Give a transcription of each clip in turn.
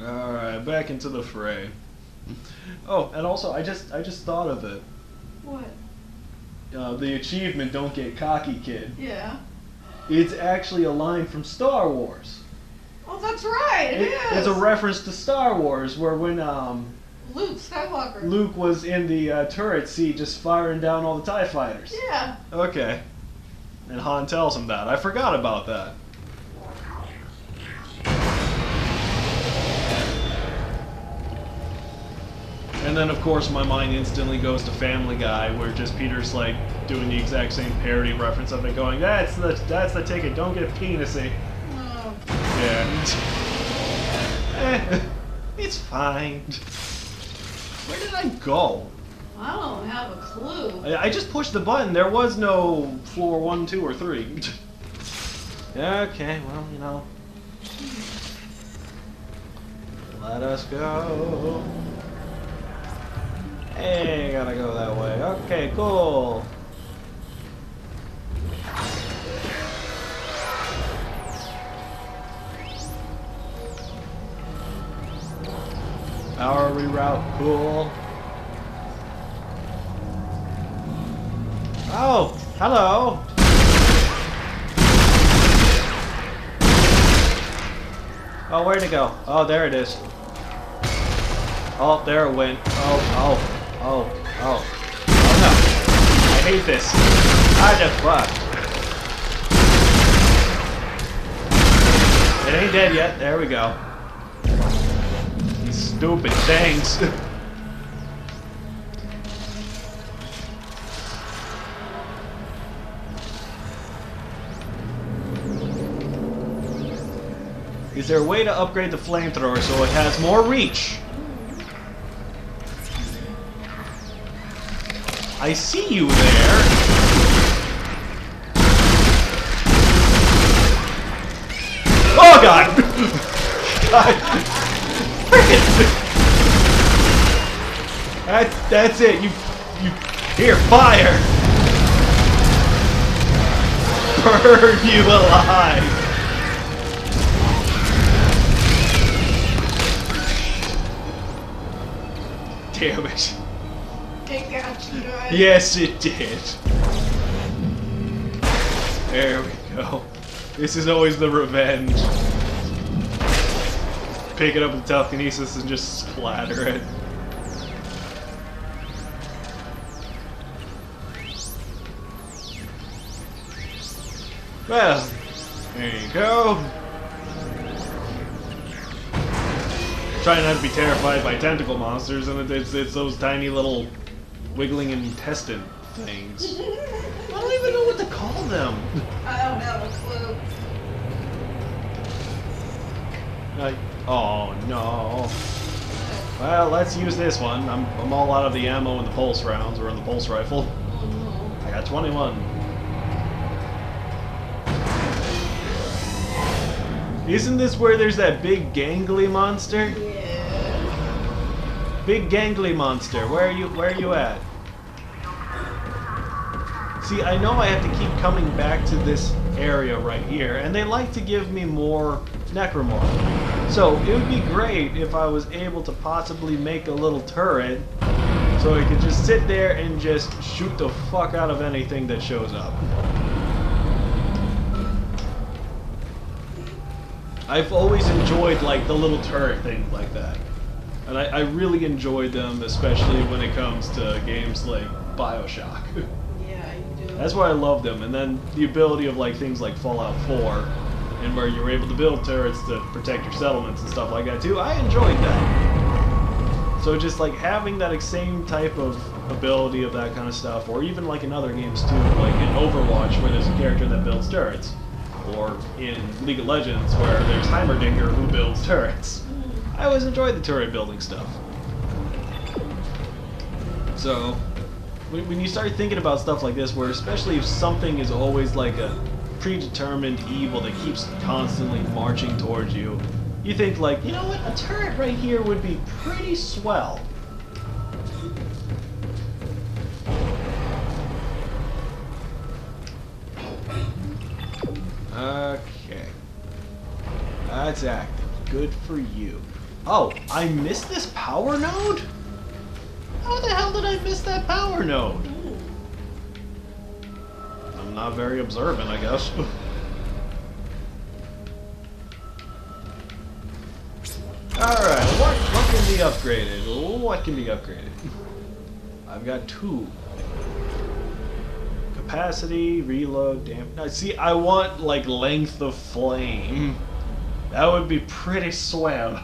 Alright, back into the fray. Oh, and also, I just thought of it. What? The achievement, "Don't Get Cocky, Kid." Yeah. It's actually a line from Star Wars. Oh, that's right. It is. It's a reference to Star Wars, where when Luke Skywalker. Luke was in the turret seat just firing down all the TIE fighters. Yeah. Okay. And Han tells him that. I forgot about that. And then, of course, my mind instantly goes to Family Guy, where just Peter's like doing the exact same parody reference of it, going, "That's the ticket. Don't get penisy." Oh. Yeah. It's fine. Where did I go? I don't have a clue. I just pushed the button. There was no floor 1, 2, or 3. Okay, well, you know. Let us go. Hey, gotta go that way. Okay, cool. Power reroute, cool. Oh, hello. Oh, where'd it go? Oh, there it is. Oh, there it went. Oh no. I hate this. I just fucked. It ain't dead yet. There we go. These stupid things. Is there a way to upgrade the flamethrower so it has more reach? I see you there. Oh god! God. That's it. You here, fire! Burn you alive! Damn it. It got you, guys. Yes, it did. There we go. This is always the revenge. Pick it up with telekinesis and just splatter it. Well, there you go. Try not to be terrified by tentacle monsters, and it's those tiny little wiggling intestine things. I don't even know what to call them. I don't have a clue. Oh no. Well, let's use this one. I'm all out of the ammo in the pulse rounds, or in the pulse rifle. I got 21. Isn't this where there's that big gangly monster? Yeah. Big gangly monster. Where are you at? See, I know I have to keep coming back to this area right here, and they like to give me more necromorph. So it would be great if I was able to possibly make a little turret so I could just sit there and just shoot the fuck out of anything that shows up. I've always enjoyed like the little turret things like that. And I really enjoyed them, especially when it comes to games like BioShock. Yeah, you do. That's why I love them. And then the ability of like things like Fallout 4, and where you're able to build turrets to protect your settlements and stuff like that too. I enjoyed that. So just like having that same type of ability of that kind of stuff, or even like in other games too, like in Overwatch where there's a character that builds turrets, or in League of Legends where there's Heimerdinger who builds turrets. I always enjoyed the turret building stuff. So, when you start thinking about stuff like this, where especially if something is always like a predetermined evil that keeps constantly marching towards you, you think like, you know what, a turret right here would be pretty swell. Okay. That's active. Good for you. Oh, I missed this power node? How the hell did I miss that power node? Ooh. I'm not very observant, I guess. Alright, what can be upgraded? What can be upgraded? I've got 2. Capacity, reload, damn. See, I want, like, length of flame. That would be pretty swell.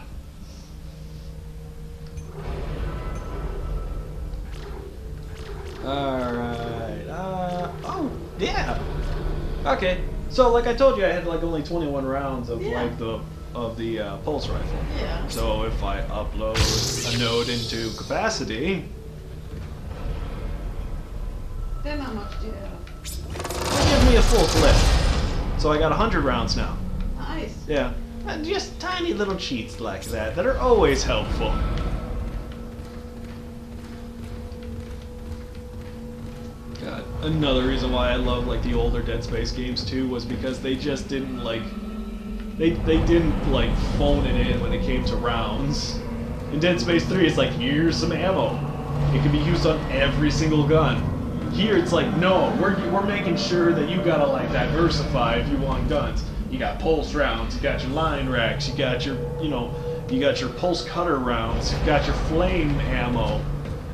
Alright, oh, yeah. Okay, so like I told you, I had like only 21 rounds of like the pulse rifle. Yeah. So if I upload a node into capacity, Then how much do you have? it'll give me a full clip. So I got 100 rounds now. Nice. Yeah, and just tiny little cheats like that are always helpful. God, another reason why I love like the older Dead Space games too was because they just didn't like they didn't like phone it in when it came to rounds. In Dead Space 3 it's like, here's some ammo. It can be used on every single gun. Here it's like, no, we're making sure that you gotta like diversify if you want guns. You got pulse rounds, you got your line racks, you got your you got your pulse cutter rounds, you got your flame ammo.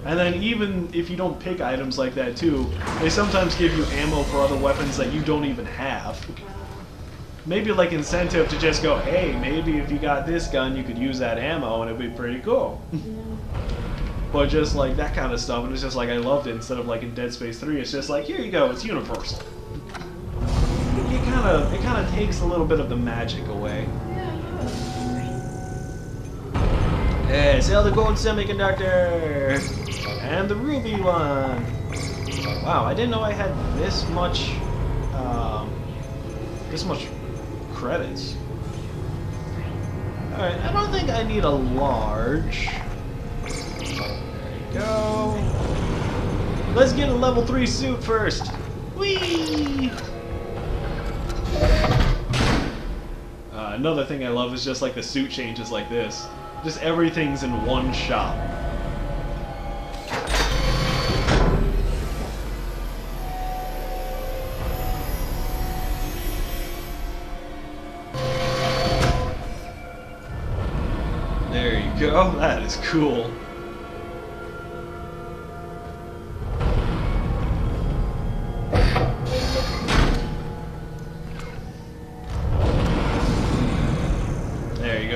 And then even if you don't pick items like that too, they sometimes give you ammo for other weapons that you don't even have. Maybe like incentive to just go, hey, maybe if you got this gun, you could use that ammo and it'd be pretty cool. But just like that kind of stuff, and it's just like I loved it. Instead of like in Dead Space 3, it's just like, here you go, it's universal. It kind of takes a little bit of the magic away. Hey, sell the gold semiconductor! And the ruby one! Wow, I didn't know I had this much credits. Alright, I don't think I need a large. There you go. Let's get a level 3 suit first! Whee! Another thing I love is just like the suit changes like this. Just everything's in one shot. There you go. That is cool.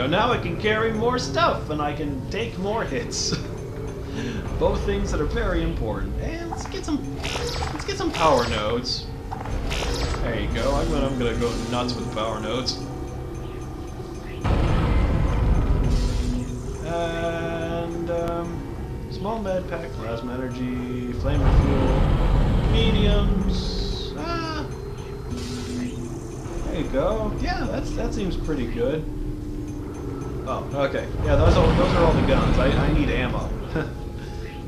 Now I can carry more stuff and I can take more hits. Both things that are very important. And let's get some power nodes. There you go. I'm gonna go nuts with power nodes. And small med pack, plasma energy, flame fuel, mediums. There you go. Yeah, that seems pretty good. Oh, okay. Yeah, those are all the guns. I need ammo.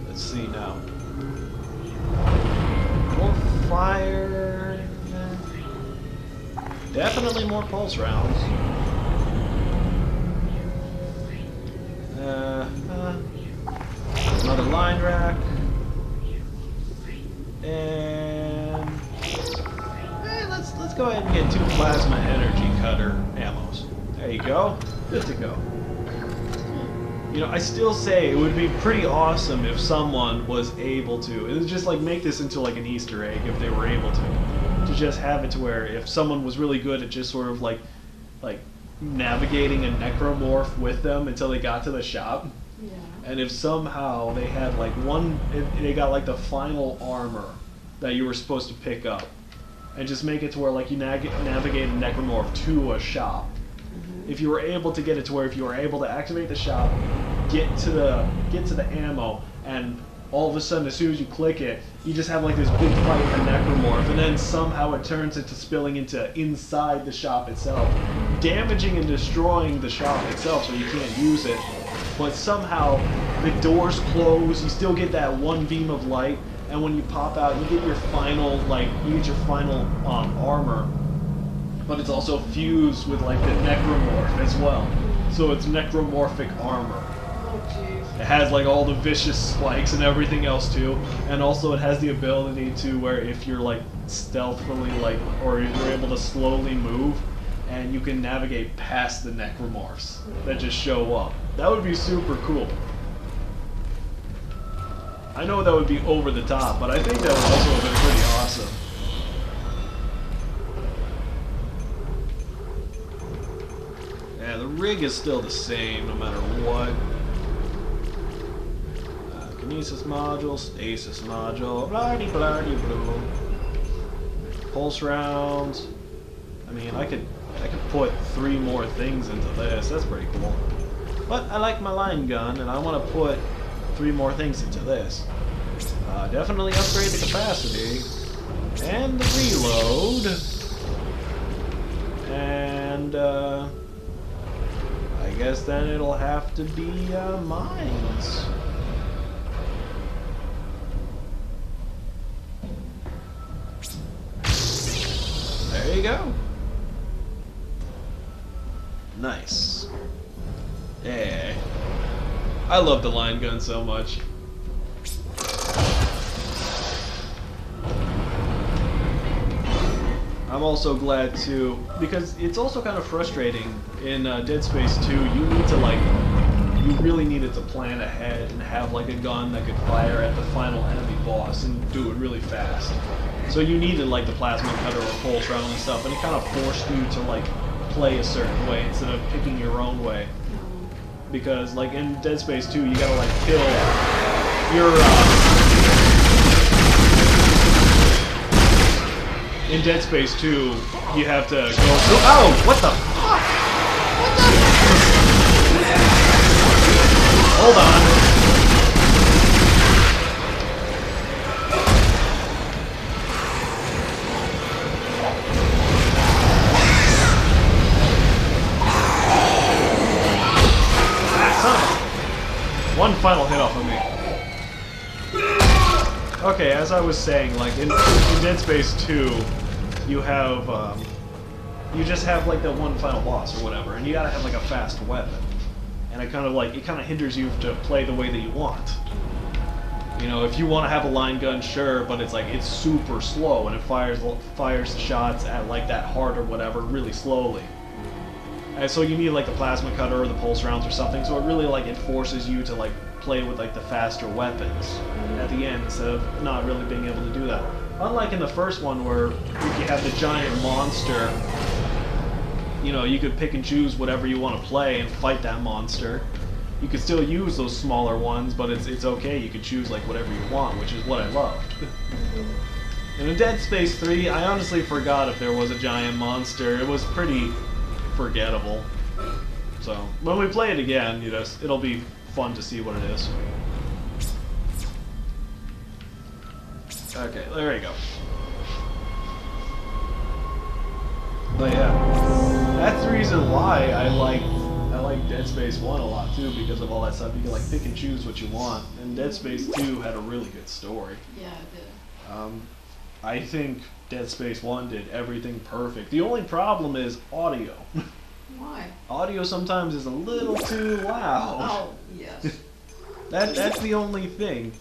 Let's see now. More fire. Definitely more pulse rounds. Another line rack. And let's go ahead and get 2 plasma energy cutter ammos. There you go. Good to go. You know, I still say it would be pretty awesome if someone was able to. It would just like make this into like an Easter egg if they were able to just have it to where if someone was really good at just sort of like navigating a necromorph with them until they got to the shop. Yeah. And if somehow they had like they got like the final armor that you were supposed to pick up, and just make it to where like you navigate a necromorph to a shop. If you were able to get it to where if you were able to activate the shop, get to the ammo, and all of a sudden as soon as you click it, you just have like this big fight with a necromorph, and then somehow it turns into spilling into inside the shop itself, damaging and destroying the shop itself so you can't use it. But somehow the doors close, you still get that one beam of light, and when you pop out, you get your final armor. But it's also fused with like the necromorph as well. so it's necromorphic armor. Oh, jeez. It has like all the vicious spikes and everything else too, and also it has the ability to where if you're like stealthily like, or you're able to slowly move, and you can navigate past the necromorphs that just show up. That would be super cool. I know that would be over the top, but I think that would also have been pretty awesome. Yeah, the rig is still the same no matter what. Kinesis module, stasis module, blardy blardy blue. Pulse rounds. I mean, I could put 3 more things into this. That's pretty cool. But I like my line gun, and I want to put 3 more things into this. Definitely upgrade the capacity and the reload, and I guess then it'll have to be mines. There you go. Nice. Yeah. I love the line gun so much. I'm also glad too, because it's also kind of frustrating in Dead Space 2. You need to like, you really needed to plan ahead and have like a gun that could fire at the final enemy boss and do it really fast. So you needed like the plasma cutter or pulse round and stuff, and it kind of forced you to like play a certain way instead of picking your own way. Because like in Dead Space 2, you gotta like kill your in Dead Space 2, you have to go. Oh, what the fuck? What the? Hold on. One final hit off of me. Okay, as I was saying, like in Dead Space 2, you have you just have like that one final boss or whatever, and you gotta have like a fast weapon, and it kind of hinders you to play the way that you want. You know, if you want to have a line gun, sure, but it's like it's super slow and it fires the shots at like that hard or whatever really slowly. And so you need like the plasma cutter or the pulse rounds or something, so it really like it forces you to like play with like the faster weapons at the end instead of not really being able to do that. Unlike in the first one where if you have the giant monster, you know, you could pick and choose whatever you want to play and fight that monster. You could still use those smaller ones, but it's okay, you could choose like whatever you want, which is what I loved. And in Dead Space 3, I honestly forgot if there was a giant monster. It was pretty forgettable. So when we play it again, you know, it'll be fun to see what it is. Okay, there we go. But yeah, that's the reason why I like Dead Space 1 a lot too, because of all that stuff. You can like pick and choose what you want, and Dead Space 2 had a really good story. Yeah, it did. I think Dead Space 1 did everything perfect. The only problem is audio. Why? Audio sometimes is a little too loud. Oh, yes. That's the only thing.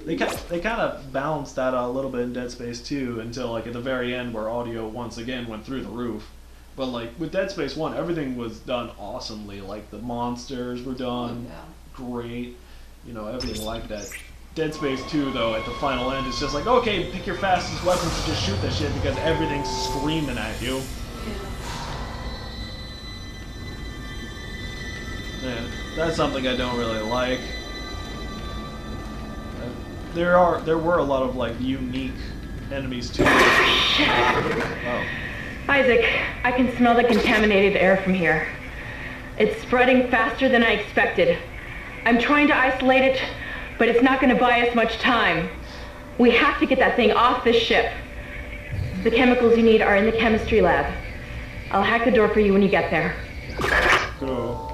They kind of balanced that out a little bit in Dead Space 2 until like at the very end where audio once again went through the roof. But like with Dead Space 1, everything was done awesomely. Like the monsters were done great, you know, everything like that. Dead Space 2 though, at the final end, it's just like, okay, pick your fastest weapons and just shoot that shit because everything's screaming at you. Yeah, that's something I don't really like. There were a lot of like unique enemies too. Oh. Isaac, I can smell the contaminated air from here. It's spreading faster than I expected. I'm trying to isolate it, but it's not going to buy us much time. We have to get that thing off this ship. The chemicals you need are in the chemistry lab. I'll hack the door for you when you get there. Cool.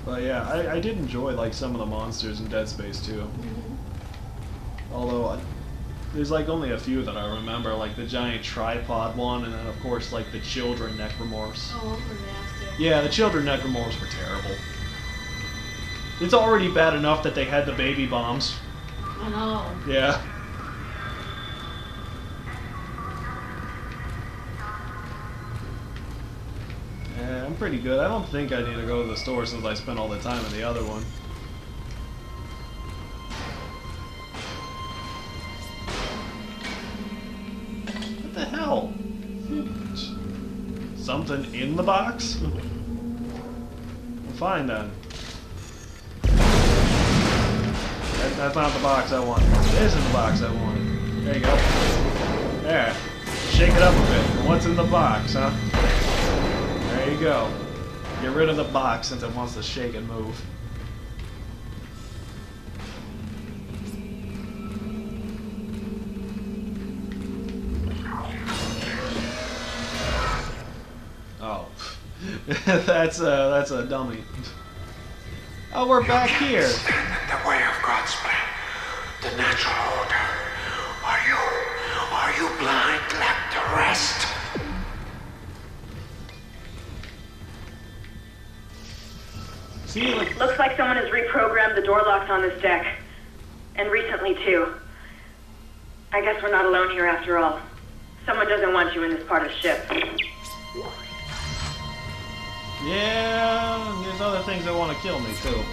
But yeah, I did enjoy like some of the monsters in Dead Space 2. Although there's like only a few that I remember, like the giant tripod one, and then of course like the children necromorphs. Oh, those were nasty. Yeah, the children necromorphs were terrible. It's already bad enough that they had the baby bombs. I know. Yeah. Yeah, I'm pretty good. I don't think I need to go to the store since I spent all the time in the other one. What the hell? Something in the box? Well, fine then. That's not the box I want. This is the box I wanted. There you go. There. Shake it up a bit. What's in the box, huh? There you go. Get rid of the box since it wants to shake and move. Oh. that's a dummy. Oh, we're back here. The way of God's plan, the natural order. Are you blind like the rest? See, like, Looks like someone has reprogrammed the door locks on this deck. And recently, too. I guess we're not alone here after all. Someone doesn't want you in this part of the ship. yeah, and there's other things that want to kill me too.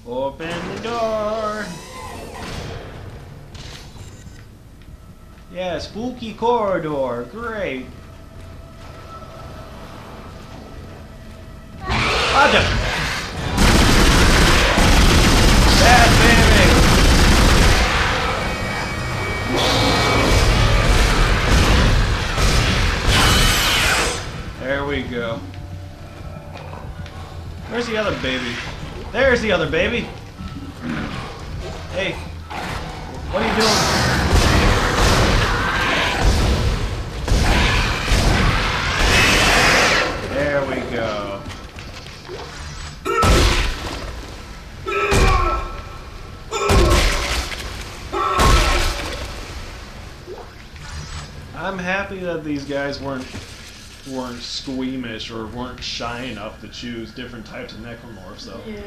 Open the door. Yeah, spooky corridor. Great. Bad baby. There we go. Where's the other baby? There's the other baby. Hey, what are you doing? There we go. I'm happy that these guys weren't squeamish or weren't shy enough to choose different types of necromorphs though. Yeah.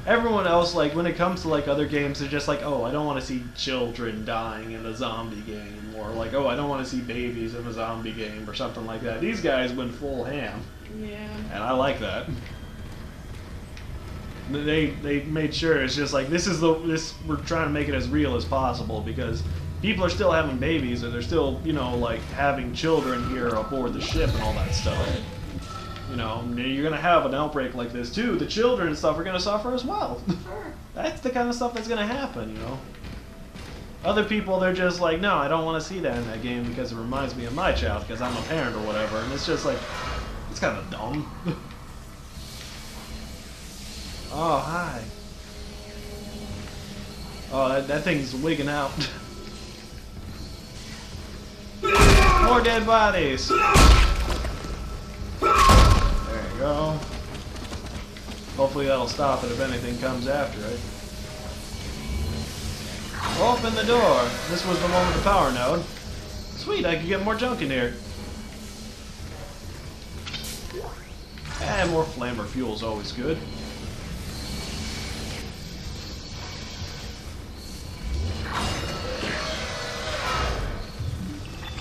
Everyone else, like, when it comes to, like, other games, they're just like, oh, I don't want to see children dying in a zombie game, or like, oh, I don't want to see babies in a zombie game, or something like that. These guys went full ham, Yeah. and I like that. They made sure it's just like, this we're trying to make it as real as possible, because people are still having babies, or they're still, you know, like, having children here aboard the ship and all that stuff. You know, you're gonna have an outbreak like this too. The children and stuff are gonna suffer as well. Sure. That's the kind of stuff that's gonna happen, you know. Other people, they're just like, no, I don't want to see that in that game because it reminds me of my child because I'm a parent or whatever. And it's just like, it's kind of dumb. Oh, hi. Oh, that thing's wigging out. More dead bodies. There you go. Hopefully that'll stop it if anything comes after it. Open the door. This was the one with the power node. Sweet, I can get more junk in here. And more flamer fuel is always good.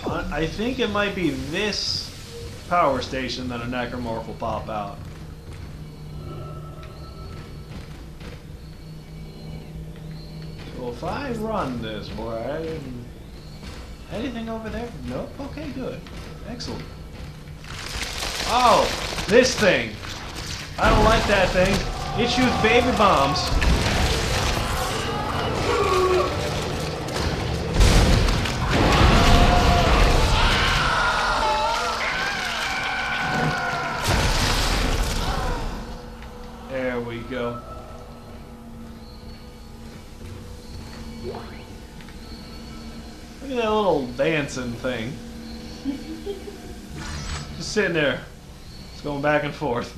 I think it might be this power station that a necromorph will pop out. So if I run this, boy, anything over there? Nope. Okay, good. Excellent. Oh, this thing. I don't like that thing. It shoots baby bombs. There we go. Look at that little dancing thing. Just sitting there. It's going back and forth.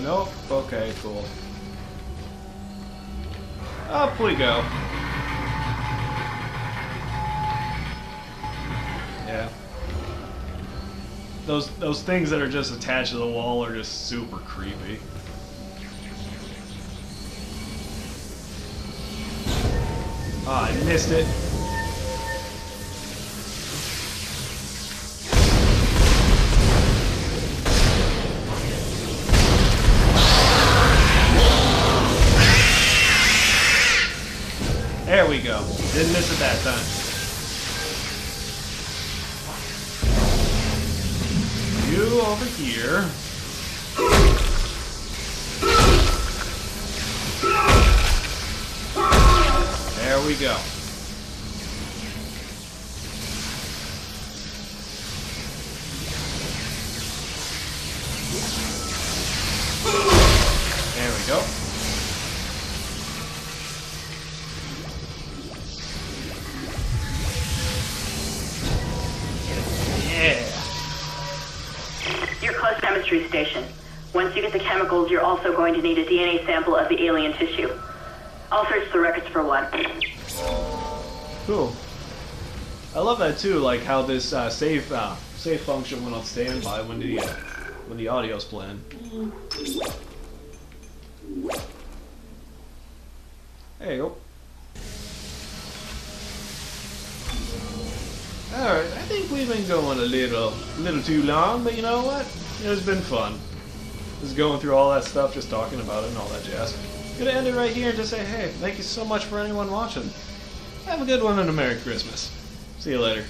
Nope. Okay, cool. Up we go. Yeah. Those things that are just attached to the wall are just super creepy. Ah, I missed it. There we go. Didn't miss it that time. You over here. There we go. There we go. You're close to the chemistry station. Once you get the chemicals, you're also going to need a DNA sample of the alien tissue. I'll search the records for one. Cool. I love that too, like how this save function went on standby when the audio's playing. There you go. Alright, I think we've been going a little too long, but you know what? It's been fun. Just going through all that stuff, just talking about it and all that jazz. Gonna end it right here and just say, hey, thank you so much for anyone watching. Have a good one and a Merry Christmas. See you later.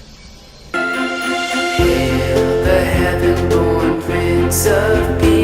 Hail the heaven-born Prince of Peace.